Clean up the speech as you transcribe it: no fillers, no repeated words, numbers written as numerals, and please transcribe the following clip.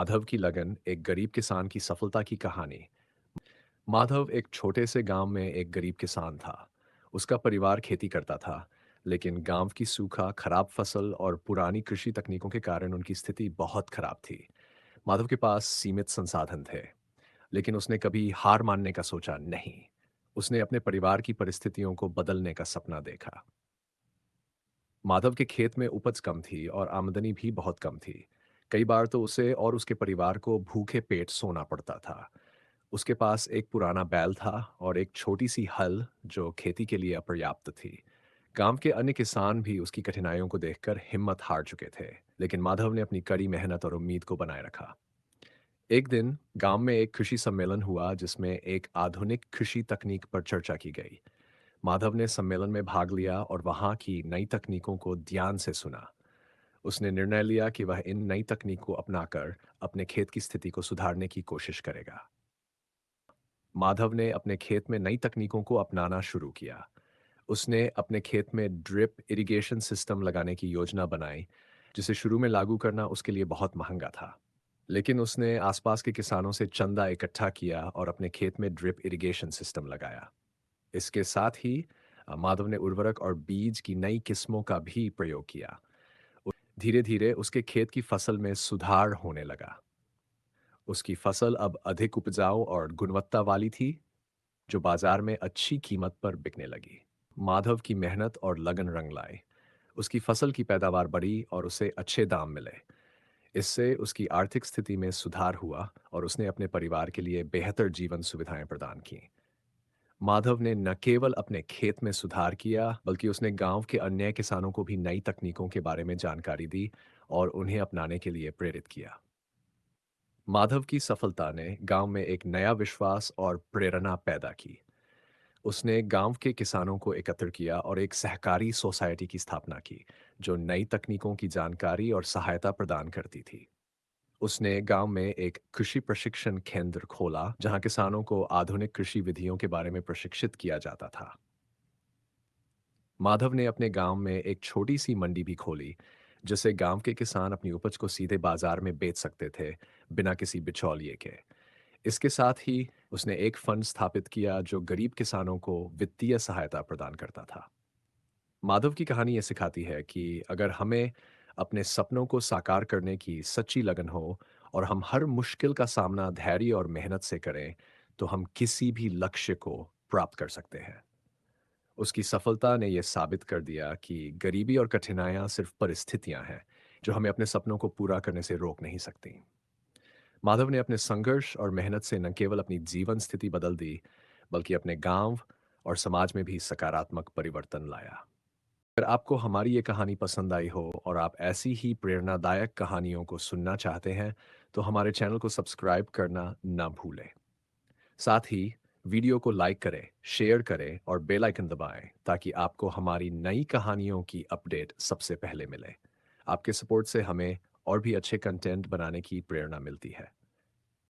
माधव की लगन एक गरीब किसान की सफलता की कहानी। माधव एक छोटे से गांव में एक गरीब किसान था। उसका परिवार खेती करता था, लेकिन गांव की सूखा, खराब फसल और पुरानी कृषि तकनीकों के कारण उनकी स्थिति बहुत खराब थी। माधव के पास सीमित संसाधन थे, लेकिन उसने कभी हार मानने का सोचा नहीं। उसने अपने परिवार की परिस्थितियों को बदलने का सपना देखा। माधव के खेत में उपज कम थी और आमदनी भी बहुत कम थी। कई बार तो उसे और उसके परिवार को भूखे पेट सोना पड़ता था। उसके पास एक पुराना बैल था और एक छोटी सी हल जो खेती के लिए अपर्याप्त थी। गांव के अन्य किसान भी उसकी कठिनाइयों को देखकर हिम्मत हार चुके थे, लेकिन माधव ने अपनी कड़ी मेहनत और उम्मीद को बनाए रखा। एक दिन गांव में एक कृषि सम्मेलन हुआ जिसमें एक आधुनिक कृषि तकनीक पर चर्चा की गई। माधव ने सम्मेलन में भाग लिया और वहां की नई तकनीकों को ध्यान से सुना। उसने निर्णय लिया कि वह इन नई तकनीक को अपनाकर अपने खेत की स्थिति को सुधारने की कोशिश करेगा। माधव ने अपने खेत में नई तकनीकों को अपनाना शुरू किया। उसने अपने खेत में ड्रिप इरिगेशन सिस्टम लगाने की योजना बनाई, जिसे शुरू में लागू करना उसके लिए बहुत महंगा था। लेकिन उसने आसपास के किसानों से चंदा इकट्ठा किया और अपने खेत में ड्रिप इरिगेशन सिस्टम लगाया। इसके साथ ही माधव ने उर्वरक और बीज की नई किस्मों का भी प्रयोग किया। धीरे धीरे उसके खेत की फसल में सुधार होने लगा। उसकी फसल अब अधिक उपजाऊ और गुणवत्ता वाली थी, जो बाजार में अच्छी कीमत पर बिकने लगी। माधव की मेहनत और लगन रंग लाए। उसकी फसल की पैदावार बढ़ी और उसे अच्छे दाम मिले। इससे उसकी आर्थिक स्थिति में सुधार हुआ और उसने अपने परिवार के लिए बेहतर जीवन सुविधाएं प्रदान की। माधव ने न केवल अपने खेत में सुधार किया, बल्कि उसने गांव के अन्य किसानों को भी नई तकनीकों के बारे में जानकारी दी और उन्हें अपनाने के लिए प्रेरित किया। माधव की सफलता ने गांव में एक नया विश्वास और प्रेरणा पैदा की। उसने गांव के किसानों को एकत्र किया और एक सहकारी सोसाइटी की स्थापना की, जो नई तकनीकों की जानकारी और सहायता प्रदान करती थी। उसने गांव में एक कृषि प्रशिक्षण केंद्र खोला, जहां किसानों को आधुनिक कृषि विधियों के बारे में प्रशिक्षित किया जाता था। माधव ने अपने गांव में एक छोटी सी मंडी भी खोली, जिससे गांव के किसान अपनी उपज को सीधे बाजार में बेच सकते थे, बिना किसी बिचौलिए के। इसके साथ ही उसने एक फंड स्थापित किया जो गरीब किसानों को वित्तीय सहायता प्रदान करता था। माधव की कहानी ये सिखाती है कि अगर हमें अपने सपनों को साकार करने की सच्ची लगन हो और हम हर मुश्किल का सामना धैर्य और मेहनत से करें, तो हम किसी भी लक्ष्य को प्राप्त कर सकते हैं। उसकी सफलता ने यह साबित कर दिया कि गरीबी और कठिनाइयां सिर्फ परिस्थितियां हैं, जो हमें अपने सपनों को पूरा करने से रोक नहीं सकती। माधव ने अपने संघर्ष और मेहनत से न केवल अपनी जीवन स्थिति बदल दी, बल्कि अपने गांव और समाज में भी सकारात्मक परिवर्तन लाया। अगर आपको हमारी ये कहानी पसंद आई हो और आप ऐसी ही प्रेरणादायक कहानियों को सुनना चाहते हैं, तो हमारे चैनल को सब्सक्राइब करना ना भूलें। साथ ही वीडियो को लाइक करें, शेयर करें और बेल आइकन दबाएं, ताकि आपको हमारी नई कहानियों की अपडेट सबसे पहले मिले। आपके सपोर्ट से हमें और भी अच्छे कंटेंट बनाने की प्रेरणा मिलती है।